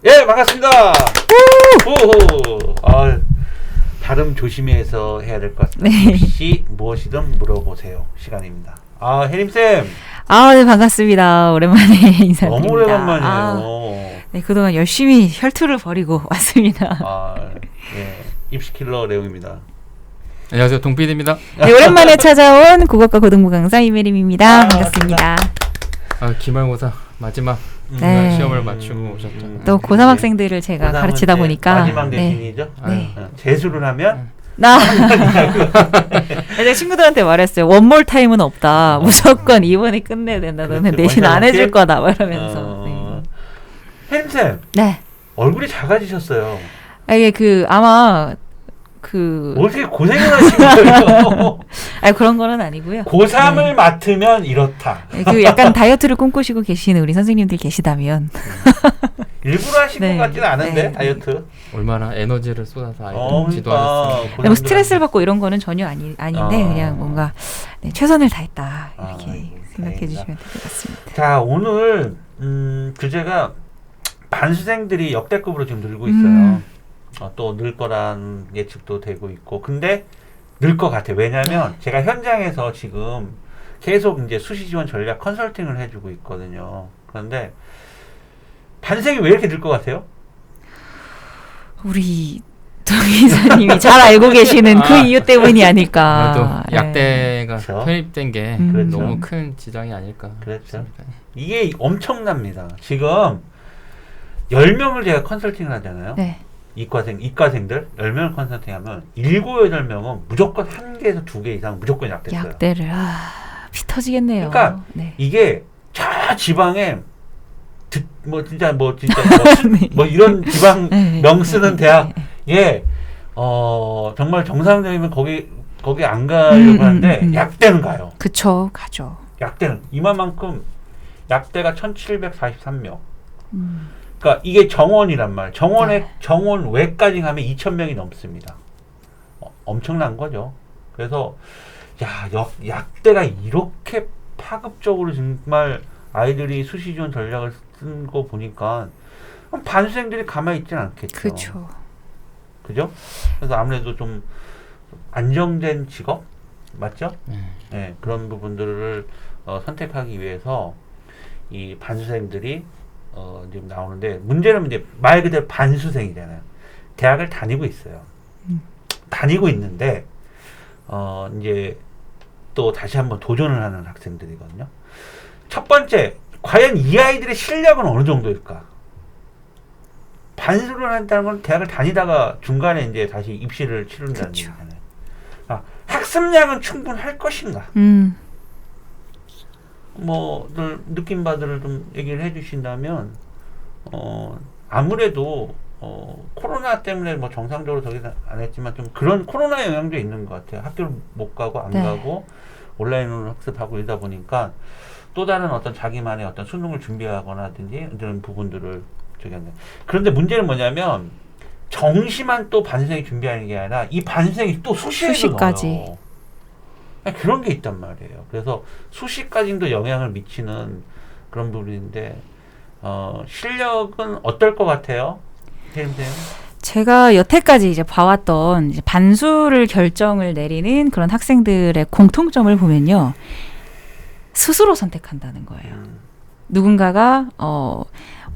예, 반갑습니다. 후 발음 조심해서 해야 될 것 같습니다. 네. 혹시 무엇이든 물어보세요. 시간입니다. 혜림쌤. 네, 반갑습니다. 오랜만에 인사드립니다. 너무 오래간만이에요. 네, 그동안 열심히 혈투를 벌이고 왔습니다. 예, 입시킬러 레옹입니다. 안녕하세요, 동PD입니다. 네, 오랜만에 찾아온 국어과 고등부 강사 이메림입니다. 반갑습니다. 기말고사 마지막 네. 시험을 마치고 오셨죠. 또 고3 학생들을 제가 가르치다 보니까 마지막 대신이죠. 네. 재수를 하면 내 친구들한테 말했어요. 원몰 타임은 없다. 무조건 이번에 끝내야 된다. 너는 그렇죠. 내신 안 해줄 원샷 거다. 이러면서. 혜림쌤. 네. 얼굴이 작아지셨어요. 이게 아마 어떻게 고생을 하신 거예요? 그런 거는 아니고요. 고3을 맡으면 이렇다. 약간 다이어트를 꿈꾸시고 계시는 우리 선생님들 계시다면 일부러 하신 것 같지는 않은데 다이어트. 얼마나 에너지를 쏟아서 아이들 그러니까 지도하셨습니다. 뭐 스트레스를 받고 이런 거는 전혀 아닌데 그냥 뭔가 최선을 다했다 이렇게 생각해 다행이다. 주시면 될 것 같습니다. 자, 오늘 주제가 반수생들이 역대급으로 지금 늘고 있어요. 또 늘 거란 예측도 되고 있고, 근데 늘 것 같아요. 왜냐하면 제가 현장에서 지금 계속 이제 수시 지원 전략 컨설팅을 해주고 있거든요. 그런데 반생이 왜 이렇게 늘 것 같아요? 우리 동 기자님이 잘 알고 계시는 그 이유 때문이 아닐까. 아무래도 약대가 그렇죠. 편입된 게 그렇죠. 너무 큰 지장이 아닐까. 그렇죠. 이게 엄청납니다. 지금 10명을 제가 컨설팅을 하잖아요. 네. 이과생들 10명을 컨설팅하면 7, 8명은 무조건 1개에서 2개 이상 무조건 약됐어요. 약대를 피 터지겠네요. 그러니까 네. 이게 저 지방에 네. 이런 지방 네. 명 쓰는 네. 대학에 정말 정상적이면 거기 안 가려고 하는데 약대는 가요. 그쵸, 가죠. 약대는 이만큼 약대가 1743명. 그러니까 이게 정원이란 말. 정원 외까지 가면 2,000명이 넘습니다. 엄청난 거죠. 그래서 약대가 이렇게 파급적으로 정말 아이들이 수시 지원 전략을 쓴 거 보니까 반수생들이 가만히 있지는 않겠죠. 그렇죠. 그죠? 그래서 아무래도 좀 안정된 직업 맞죠? 네, 그런 부분들을 선택하기 위해서 이 반수생들이 지금 나오는데, 문제는 이제 말 그대로 반수생이잖아요. 대학을 다니고 있어요. 다니고 있는데 이제 또 다시 한번 도전을 하는 학생들이거든요. 첫 번째, 과연 이 아이들의 실력은 어느 정도일까? 반수를 한다는 건 대학을 다니다가 중간에 이제 다시 입시를 치른다는 그쵸. 얘기잖아요. 학습량은 충분할 것인가? 늘 느낌바들을 좀 얘기를 해주신다면, 아무래도 코로나 때문에 뭐 정상적으로 저기는 안 했지만 좀 그런 코로나 영향도 있는 것 같아요. 학교를 못 가고 안 가고 온라인으로 학습하고 이러다 보니까 또 다른 어떤 자기만의 어떤 수능을 준비하거나든지 이런 부분들을 저기 하는. 그런데 문제는 뭐냐면 정시만 또 반수생이 준비하는 게 아니라 이 반수생이 또 수시에도 넣어요. 그런 게 있단 말이에요. 그래서 수시까지도 영향을 미치는 그런 부분인데 실력은 어떨 것 같아요? 혜림쌤? 제가 여태까지 이제 봐왔던 반수를 결정을 내리는 그런 학생들의 공통점을 보면요, 스스로 선택한다는 거예요. 누군가가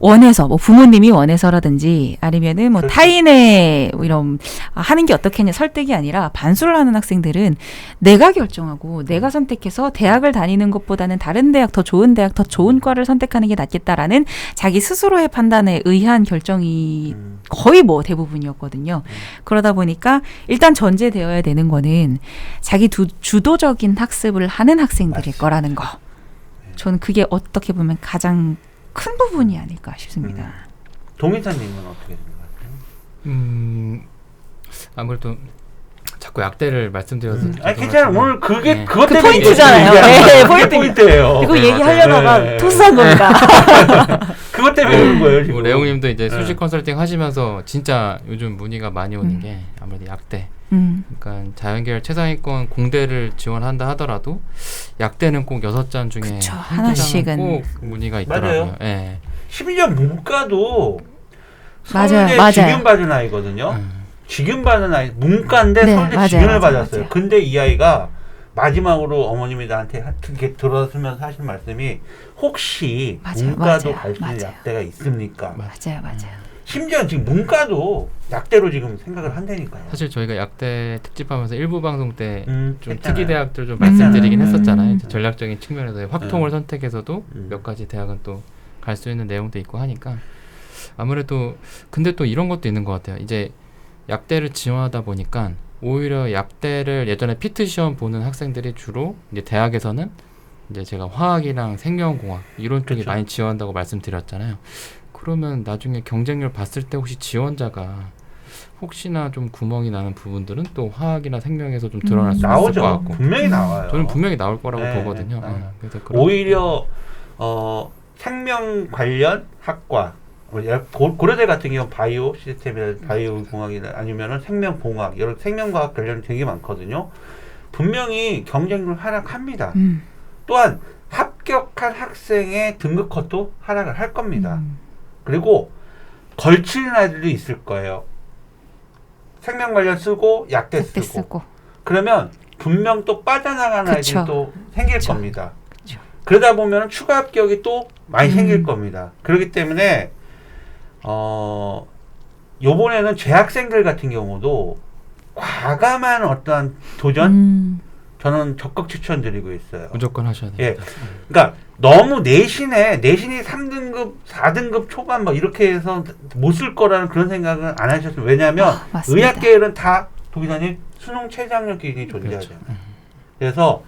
원해서, 뭐 부모님이 원해서라든지 아니면은 뭐 그렇죠. 타인의 이런 하는 게 어떻겠냐 설득이 아니라, 반수를 하는 학생들은 내가 결정하고 내가 선택해서 대학을 다니는 것보다는 다른 대학, 더 좋은 대학, 더 좋은 과를 선택하는 게 낫겠다라는 자기 스스로의 판단에 의한 결정이 거의 뭐 대부분이었거든요. 그러다 보니까 일단 전제되어야 되는 거는 자기 주도적인 학습을 하는 학생들일 거라는 거. 저는 그게 어떻게 보면 가장 큰 부분이 아닐까 싶습니다. 동인사님은 어떻게 생각하세요? 아무래도 자꾸 약대를 말씀드려서 괜찮아요. 오늘 그게 그것 그 때문에 포인트잖아요. 네, 포인트. 포인트예요. 이거 얘기하려다가 토스한 겁니다. 그것 때문에 그런 거예요. 지금. 레옹님도 이제 수시 컨설팅 하시면서 진짜 요즘 문의가 많이 오는 게 아무래도 약대. 그러니까 자연계열 최상위권 공대를 지원한다 하더라도 약대는 꼭 6잔 중에 그쵸, 하나씩은 하나씩은 꼭 문의가 있더라고요. 맞아요. 심지어 문과도 서울대 맞아요. 지금 받은 아이거든요. 지금 받은 아이 문과인데 네, 서울대 맞아요, 지금을 맞아요, 받았어요. 맞아요. 근데 이 아이가 마지막으로 어머님이 나한테 이렇게 들어서면서 하신 말씀이 혹시 맞아요, 문과도 맞아요, 갈 수 있는 맞아요. 약대가 있습니까? 맞아요. 심지어 지금 문과도 약대로 지금 생각을 한다니까요. 사실 저희가 약대 특집하면서 일부 방송 때 좀 했잖아요. 특이 대학들 좀 말씀드리긴 했었잖아요. 이제 음. 전략적인 측면에서 확통을 네. 선택해서도 음. 몇 가지 대학은 또 갈 수 있는 내용도 있고 하니까 아무래도 근데 또 이런 것도 있는 것 같아요. 이제 약대를 지원하다 보니까 오히려 약대를 예전에 피트 시험 보는 학생들이 주로 이제 대학에서는 이제 제가 화학이랑 생명공학 이런 쪽이 그쵸. 많이 지원한다고 말씀드렸잖아요. 그러면 나중에 경쟁률 봤을 때 혹시 지원자가 혹시나 좀 구멍이 나는 부분들은 또 화학이나 생명에서 좀 드러날 수 있을 것 나오죠. 같고 분명히 나와요. 저는 분명히 나올 거라고 네, 보거든요. 네. 그래서 그런 오히려 생명 관련 학과 고려대 같은 경우 바이오 시스템이나 바이오 공학이나 아니면은 생명공학 여러 생명과학 관련 되게 많거든요. 분명히 경쟁률 하락합니다. 또한 합격한 학생의 등급 컷도 하락을 할 겁니다. 그리고 걸치는 아이들도 있을 거예요. 생명 관련 쓰고 약대 그때 쓰고. 쓰고. 그러면 분명 또 빠져나가는 그쵸. 아이들도 생길 그쵸. 겁니다. 그쵸. 그러다 보면 추가 합격이 또 많이 생길 겁니다. 그렇기 때문에 요번에는 재학생들 같은 경우도 과감한 어떠한 도전 저는 적극 추천드리고 있어요. 무조건 하셔야 돼요. 예. 그러니까 너무 내신이 3등급, 4등급 초반 뭐 이렇게 해서 못 쓸 거라는 그런 생각은 안 하셨으면 왜냐하면 맞습니다. 의학계에는 다 도기사님 수능 최저학력 기준이 존재하죠. 그렇죠. 그래서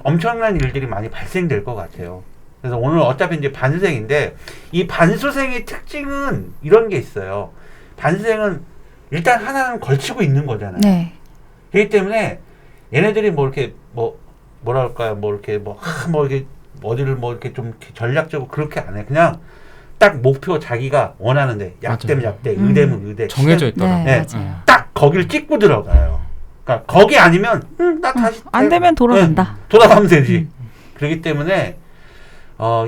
엄청난 일들이 많이 발생될 것 같아요. 그래서 오늘 어차피 이제 반수생인데 이 반수생의 특징은 이런 게 있어요. 반수생은 일단 하나는 걸치고 있는 거잖아요. 네. 그렇기 때문에 얘네들이 뭐 이렇게 뭐랄까요, 이렇게 어디를 이렇게 좀 이렇게 전략적으로 그렇게 안 해. 그냥 딱 목표 자기가 원하는데 약대면 맞아요. 약대, 의대면 의대. 정해져 있더라고요. 네, 네. 맞아요. 딱 거기를 찍고 들어가요. 그러니까 거기 아니면 나 다시 안 되면 돌아간다. 돌아가면 되지. 그렇기 때문에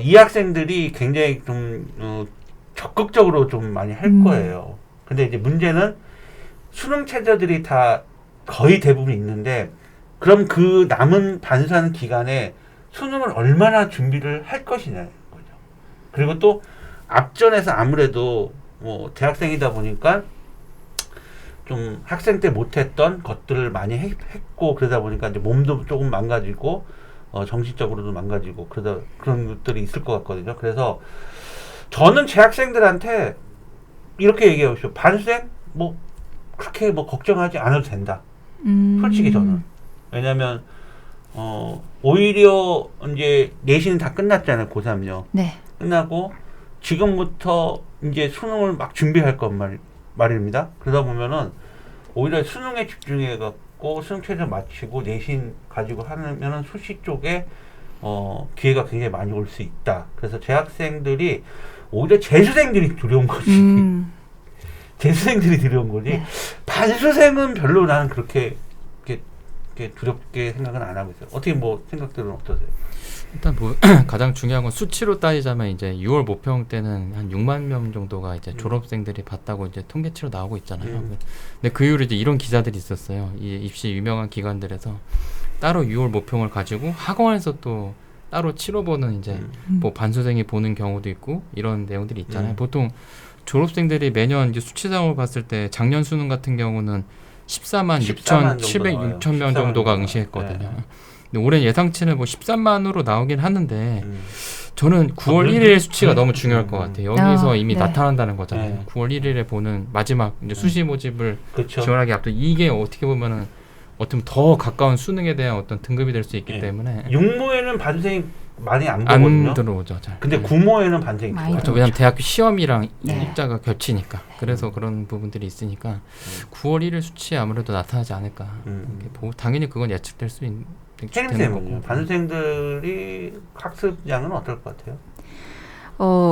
이 학생들이 굉장히 좀 적극적으로 좀 많이 할 거예요. 근데 이제 문제는 수능 최저들이 다 거의 대부분 있는데 그럼 그 남은 반수하는 기간에 수능을 얼마나 준비를 할 것이냐는 거죠. 그리고 또 앞전에서 아무래도 뭐 대학생이다 보니까 좀 학생 때 못했던 것들을 많이 했고 그러다 보니까 이제 몸도 조금 망가지고 정신적으로도 망가지고 그런 것들이 있을 것 같거든요. 그래서 저는 제 학생들한테 이렇게 얘기하고 싶어요. 반수생 뭐 그렇게 뭐 걱정하지 않아도 된다. 솔직히 저는. 왜냐면 오히려 이제 내신은 다 끝났잖아요. 고3요. 네. 끝나고 지금부터 이제 수능을 막 준비할 것 말입니다. 그러다 보면은 오히려 수능에 집중해 갖고 수능 최저 마치고 내신 가지고 하면은 수시 쪽에 기회가 굉장히 많이 올 수 있다. 그래서 재학생들이 오히려 재수생들이 두려운 거지. 재수생들이 두려운 거지. 네. 반수생은 별로 나는 그렇게 두렵게 생각은 안 하고 있어요. 어떻게 뭐 생각들은 어떠세요? 일단 뭐 가장 중요한 건 수치로 따지자면 이제 6월 모평 때는 한 6만 명 정도가 이제 졸업생들이 봤다고 이제 통계치로 나오고 있잖아요. 근데 그 이후로 이제 이런 기사들이 있었어요. 이 입시 유명한 기관들에서 따로 6월 모평을 가지고 학원에서 또 따로 치러보는 이제 뭐 반수생이 보는 경우도 있고 이런 내용들이 있잖아요. 보통 졸업생들이 매년 이제 수치상을 봤을 때 작년 수능 같은 경우는 14만 6천 명 정도가 응시했거든요. 네. 근데 올해 예상치는 뭐 13만으로 나오긴 하는데 저는 9월 1일 수치가 너무 중요할 것 같아요. 여기서 이미 네. 나타난다는 거잖아요. 네. 9월 1일에 보는 마지막 이제 수시 모집을 그렇죠. 지원하기 앞둔 이게 어떻게 보면은 어떤 더 가까운 수능에 대한 어떤 등급이 될 수 있기 네. 때문에 육모에는 반수생이 많이 안 보거든요. 안 들어오죠. 잘. 근데 구모에는 반수생이 많이 들어와요. 그렇죠. 왜냐하면 대학교 시험이랑 네. 입자가 겹치니까. 그래서 그런 부분들이 있으니까 9월 1일 수치에 아무래도 나타나지 않을까. 이렇게 당연히 그건 예측될 수 있는 혜림쌤은요? 반수생들이 학습량은 어떨 것 같아요?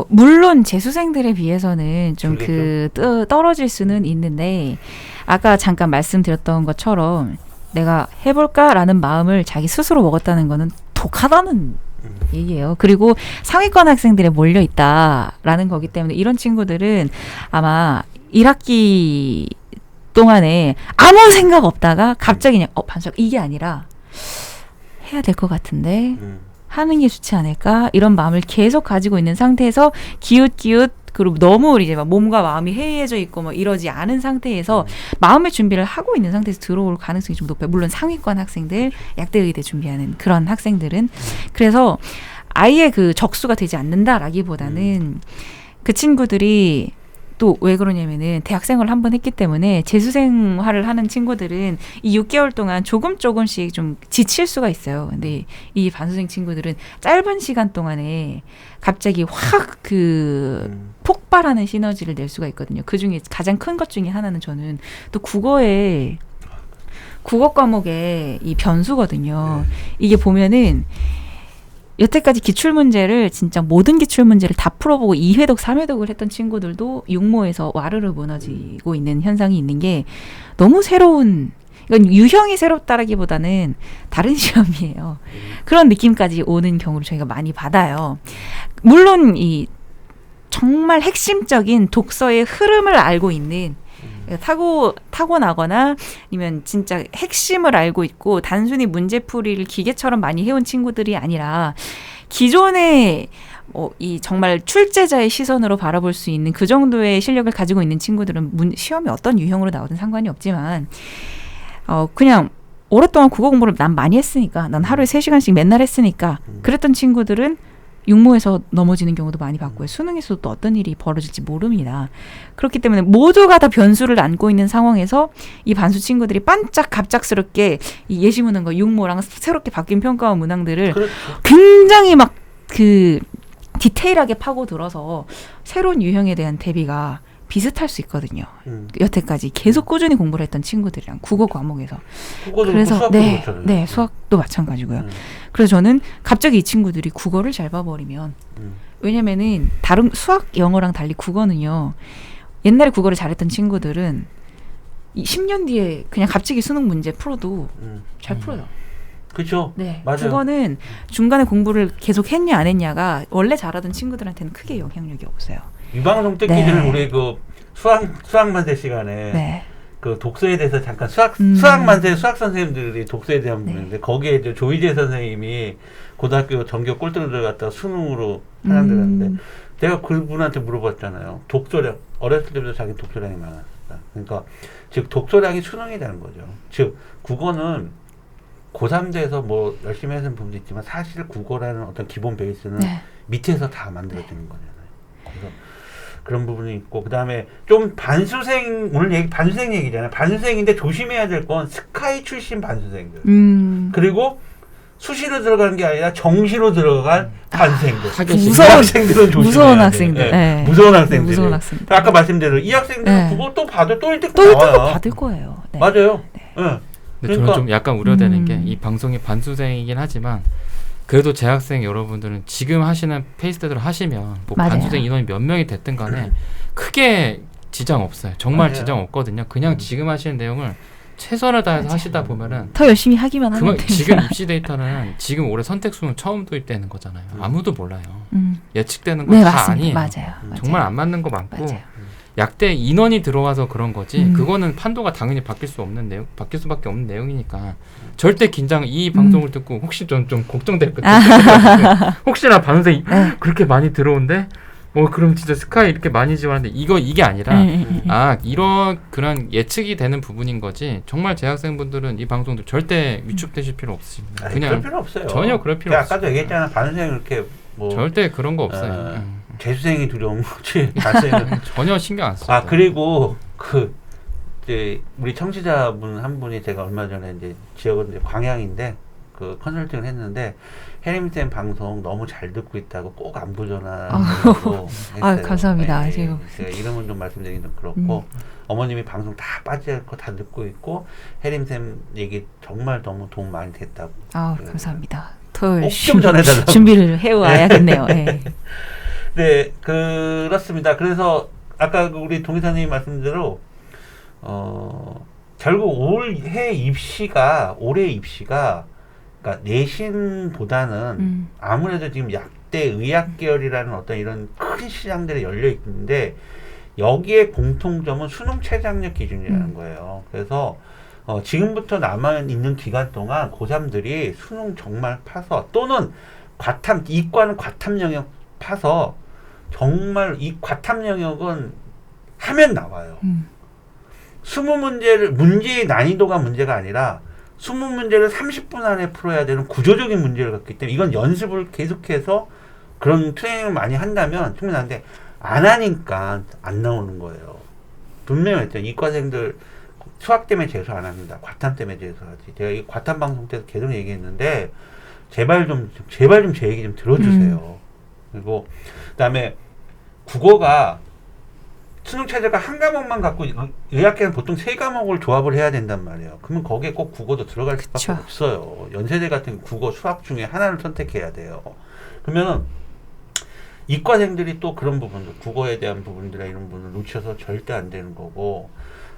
물론 재수생들에 비해서는 좀 줄겠죠? 떨어질 수는 있는데 아까 잠깐 말씀드렸던 것처럼 내가 해볼까라는 마음을 자기 스스로 먹었다는 거는 독하다는 얘기예요. 그리고 상위권 학생들에 몰려 있다라는 거기 때문에 이런 친구들은 아마 1학기 동안에 아무 생각 없다가 갑자기 그냥 반수학 이게 아니라 해야 될 것 같은데 하는 게 좋지 않을까 이런 마음을 계속 가지고 있는 상태에서 기웃기웃 그리고 너무 이제 막 몸과 마음이 해이해져 있고 뭐 이러지 않은 상태에서 마음의 준비를 하고 있는 상태에서 들어올 가능성이 좀 높아요. 물론 상위권 학생들, 약대의대 준비하는 그런 학생들은 그래서 아예 그 적수가 되지 않는다라기보다는 그 친구들이 또 왜 그러냐면은 대학생활을 한번 했기 때문에 재수생활을 하는 친구들은 이 6개월 동안 조금씩 좀 지칠 수가 있어요. 근데 이 반수생 친구들은 짧은 시간 동안에 갑자기 확 그 폭발하는 시너지를 낼 수가 있거든요. 그 중에 가장 큰 것 중에 하나는 저는 또 국어 과목의 이 변수거든요. 이게 보면은 여태까지 기출문제를 진짜 모든 기출문제를 다 풀어보고 2회독, 3회독을 했던 친구들도 육모에서 와르르 무너지고 있는 현상이 있는 게 너무 새로운 이건 유형이 새롭다라기보다는 다른 시험이에요. 그런 느낌까지 오는 경우를 저희가 많이 받아요. 물론 이 정말 핵심적인 독서의 흐름을 알고 있는 타고나거나 아니면 진짜 핵심을 알고 있고 단순히 문제풀이를 기계처럼 많이 해온 친구들이 아니라 기존의 이 정말 출제자의 시선으로 바라볼 수 있는 그 정도의 실력을 가지고 있는 친구들은 시험이 어떤 유형으로 나오든 상관이 없지만 그냥 오랫동안 국어 공부를 난 많이 했으니까 난 하루에 3시간씩 맨날 했으니까 그랬던 친구들은 육모에서 넘어지는 경우도 많이 봤고요. 수능에서도 또 어떤 일이 벌어질지 모릅니다. 그렇기 때문에 모두가 다 변수를 안고 있는 상황에서 이 반수 친구들이 반짝 갑작스럽게 이 예시문항과 육모랑 새롭게 바뀐 평가원 문항들을 그렇죠. 굉장히 막 그 디테일하게 파고들어서 새로운 유형에 대한 대비가 비슷할 수 있거든요. 여태까지 계속 꾸준히 공부를 했던 친구들이랑 국어 과목에서. 그래서 수학도 수학도 마찬가지고요. 그래서 저는 갑자기 이 친구들이 국어를 잘 봐버리면 왜냐면은 다른 수학, 영어랑 달리 국어는요. 옛날에 국어를 잘했던 친구들은 10년 뒤에 그냥 갑자기 수능 문제 풀어도 잘 풀어요. 그렇죠. 네, 맞아요. 국어는 중간에 공부를 계속 했냐 안 했냐가 원래 잘하던 친구들한테는 크게 영향력이 없어요. 이 방송 듣기는 우리 그 수학 만세 시간에 그 독서에 대해서 잠깐 수학 만세 수학 선생님들이 독서에 대한 부분인데 거기에 이제 조희재 선생님이 고등학교 전교 꼴등을 들어갔다가 수능으로 하는데 내가 그분한테 물어봤잖아요. 독서량 어렸을 때부터 자기 독서량이 많았다. 그러니까 즉 독서량이 수능이 되는 거죠. 즉 국어는 고3 돼서 뭐 열심히 하는 부분도 있지만 사실 국어라는 어떤 기본 베이스는 밑에서 다 만들어지는 거잖아요. 그래서 그런 부분이 있고 그다음에 좀 반수생 오늘 반수생 얘기잖아요. 반수생인데 조심해야 될 건 스카이 출신 반수생들 그리고 수시로 들어가는 게 아니라 정시로 들어간 반수생들. 무서운 학생들은 조심해야 무서운 학생들. 네. 무서운 학생들. 무서운 학생들. 아까 말씀대로 이 학생들은 국어 또 봐도 또 1등급 나와요. 받을 거예요. 네. 맞아요. 근데 그러니까, 저는 좀 약간 우려되는 게 이 방송이 반수생이긴 하지만 그래도 재학생 여러분들은 지금 하시는 페이스대로 하시면 뭐 반수생 인원이 몇 명이 됐든 간에 크게 지장 없어요. 정말 지장 없거든요. 그냥 지금 하시는 내용을 최선을 다해서 하시다 보면은 더 열심히 하기만 하면 됩니다. 지금 입시 데이터는 지금 올해 선택수는 처음 도입되는 거잖아요. 아무도 몰라요. 예측되는 건 다 아니에요. 맞아요. 정말 안 맞는 거 많고 맞아요. 약대 인원이 들어와서 그런 거지 그거는 판도가 당연히 바뀔 수밖에 없는 내용이니까 절대 긴장 이 방송을 듣고 혹시 좀 걱정됐거든요. 혹시나 반수생 그렇게 많이 들어온데 그럼 진짜 스카이 이렇게 많이 지원하는데 이게 아니라 이런 그런 예측이 되는 부분인 거지 정말 재학생분들은 이 방송도 절대 위축되실 필요 없습니다. 그냥 그럴 필요 없어요. 전혀 그럴 필요 없어요. 아까도 얘기했잖아. 반수생 이렇게 뭐 절대 그런 거 없어요. 재수생이 두려운 거지. 반수생은 전혀 신경 안 써요. 그리고 이제 우리 청취자분 한 분이 제가 얼마 전에 이제 지역은 이제 광양인데 그 컨설팅을 했는데 혜림쌤 방송 너무 잘 듣고 있다고 꼭 안부 전화하고 했어요. 감사합니다. 제가 이름은 좀 말씀드리긴 좀 그렇고 어머님이 방송 다 빠지지 않고 다 듣고 있고 혜림쌤 얘기 정말 너무 도움 많이 됐다고. 감사합니다. 더 좀 전해달라고. 준비를 해와야겠네요. 네, 그렇습니다. 그래서 아까 우리 동희사님 말씀대로 결국 올해 입시가 그러니까 내신보다는 아무래도 지금 약대 의학 계열이라는 어떤 이런 큰 시장들이 열려 있는데 여기에 공통점은 수능 최저학력 기준이라는 거예요. 그래서 지금부터 남아 있는 기간 동안 고3들이 수능 정말 파서 또는 이과는 과탐 영역 파서 정말 이 과탐 영역은 하면 나와요. 20문제를 문제의 난이도가 문제가 아니라 20문제를 30분 안에 풀어야 되는 구조적인 문제를 갖기 때문에 이건 연습을 계속해서 그런 트레이닝을 많이 한다면 충분한데 안 하니까 안 나오는 거예요. 분명히 했죠. 이과생들 수학 때문에 재수 안 합니다. 과탐 때문에 재수하지. 제가 이 과탐 방송 때도 계속 얘기했는데 제발 좀 제 얘기 좀 들어주세요. 그리고 그다음에 국어가 수능 최저가 한 과목만 갖고 의학계는 보통 세 과목을 조합을 해야 된단 말이에요. 그러면 거기에 꼭 국어도 들어갈 수밖에 그쵸. 없어요. 연세대 같은 국어, 수학 중에 하나를 선택해야 돼요. 그러면은 이과생들이 또 그런 부분들, 국어에 대한 부분들이나 이런 부분을 놓쳐서 절대 안 되는 거고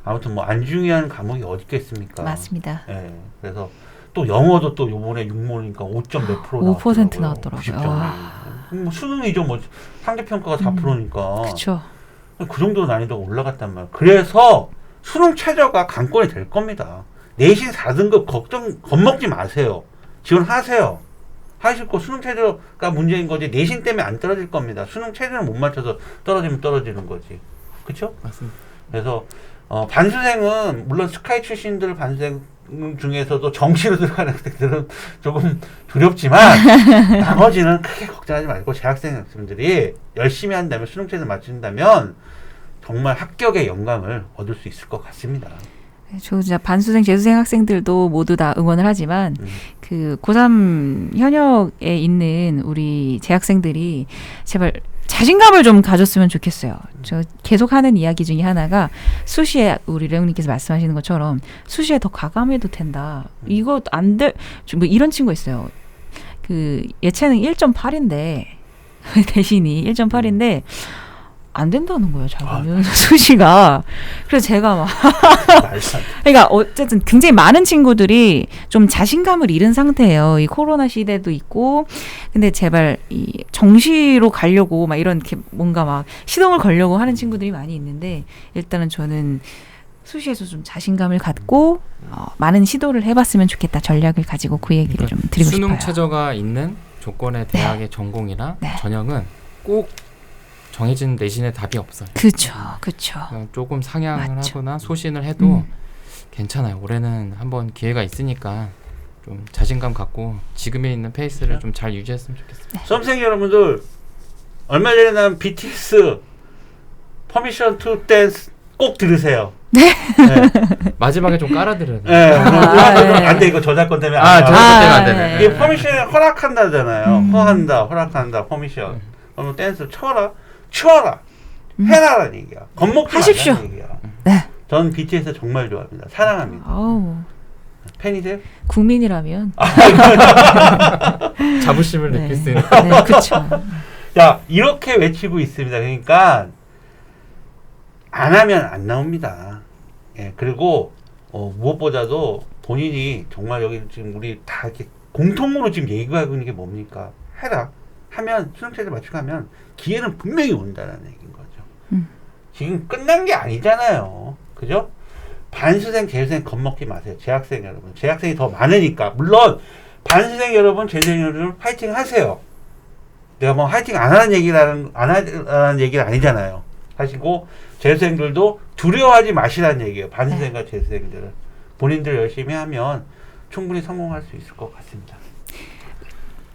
아무튼 뭐 안 중요한 과목이 어디 있겠습니까? 맞습니다. 예. 그래서 또 영어도 또 요번에 6모니까 5점 몇 프로 5% 나왔더라고요. 나왔더라고요. 뭐 수능이죠. 뭐 상대평가가 4%니까. 그렇죠. 그 정도 난이도가 올라갔단 말이에요. 그래서 수능 최저가 강권이 될 겁니다. 내신 4등급 겁먹지 마세요. 지원하세요. 하실 거 수능 최저가 문제인 거지 내신 때문에 안 떨어질 겁니다. 수능 최저를 못 맞춰서 떨어지면 떨어지는 거지. 그렇죠? 맞습니다. 그래서 반수생은 물론 스카이 출신들 반수생 중에서도 정시로 들어가는 학생들은 조금 두렵지만 나머지는 크게 걱정하지 말고 재학생 학생들이 열심히 한다면 수능 최저 맞춘다면 정말 합격의 영광을 얻을 수 있을 것 같습니다. 저 진짜 반수생, 재수생 학생들도 모두 다 응원을 하지만 그 고3 현역에 있는 우리 재학생들이 제발 자신감을 좀 가졌으면 좋겠어요. 저 계속 하는 이야기 중에 하나가 수시에 우리 레옹님께서 말씀하시는 것처럼 수시에 더 가감해도 된다. 이거 안 돼. 뭐 이런 친구 있어요. 그 예체능 1.8인데 대신이 1.8인데 안 된다는 거예요. 자기는 수시가. 그래서 제가 막 그러니까 어쨌든 굉장히 많은 친구들이 좀 자신감을 잃은 상태예요. 이 코로나 시대도 있고 근데 제발 이 정시로 가려고 막 이런 이렇게 뭔가 막 시동을 걸려고 하는 친구들이 많이 있는데 일단은 저는 수시에서 좀 자신감을 갖고 많은 시도를 해봤으면 좋겠다. 전략을 가지고 그 얘기를 좀 드리고 수능 싶어요. 최저가 있는 조건의 대학의 전공이나 전형은 꼭 정해진 내신의 답이 없어요. 그렇죠. 그렇죠. 조금 상향을 맞죠. 하거나 소신을 해도 괜찮아요. 올해는 한번 기회가 있으니까 좀 자신감 갖고 지금에 있는 페이스를 좀 잘 유지했으면 좋겠습니다. 수험생 여러분들 얼마 전에 나온 BTS Permission to Dance 꼭 들으세요. 네. 마지막에 좀 깔아드려야 돼요. 네. 안 돼. 이거 저작권 때문에 안 돼. 저작권 때문에 안 되네. 이게 퍼미션을 허락한다잖아요. 허락한다. 퍼미션. 그러면 댄스 쳐라. 해라라는 얘기야. 겁먹지 하십시오. 말라는 얘기야. 네. 전 BTS 정말 좋아합니다. 사랑합니다. 아우. 팬이세요? 국민이라면 자부심을 느낄 수 있는. 네, 그렇죠. 자, 이렇게 외치고 있습니다. 그러니까 안 하면 안 나옵니다. 예, 그리고 무엇보다도 본인이 정말 여기 지금 우리 다 이렇게 공통으로 지금 얘기하고 있는 게 뭡니까? 해라. 하면 수능 최저 맞추고 하면 기회는 분명히 온다는 얘기인 거죠. 지금 끝난 게 아니잖아요. 그죠? 반수생, 재수생 겁먹지 마세요. 재학생 여러분. 재학생이 더 많으니까. 물론 반수생 여러분, 재수생 여러분 파이팅 하세요. 내가 뭐 파이팅 안 하는 얘기라는 얘기는 아니잖아요. 하시고 재수생들도 두려워하지 마시라는 얘기예요. 반수생과 재수생들은. 본인들 열심히 하면 충분히 성공할 수 있을 것 같습니다.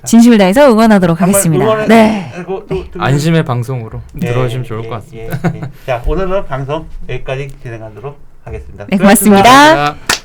진심을 다해서 응원하도록 하겠습니다. 네. 안심의 방송으로 들어주시면 좋을 것 같습니다. 자, 오늘은 방송 여기까지 진행하도록 하겠습니다. 네, 고맙습니다. 감사합니다.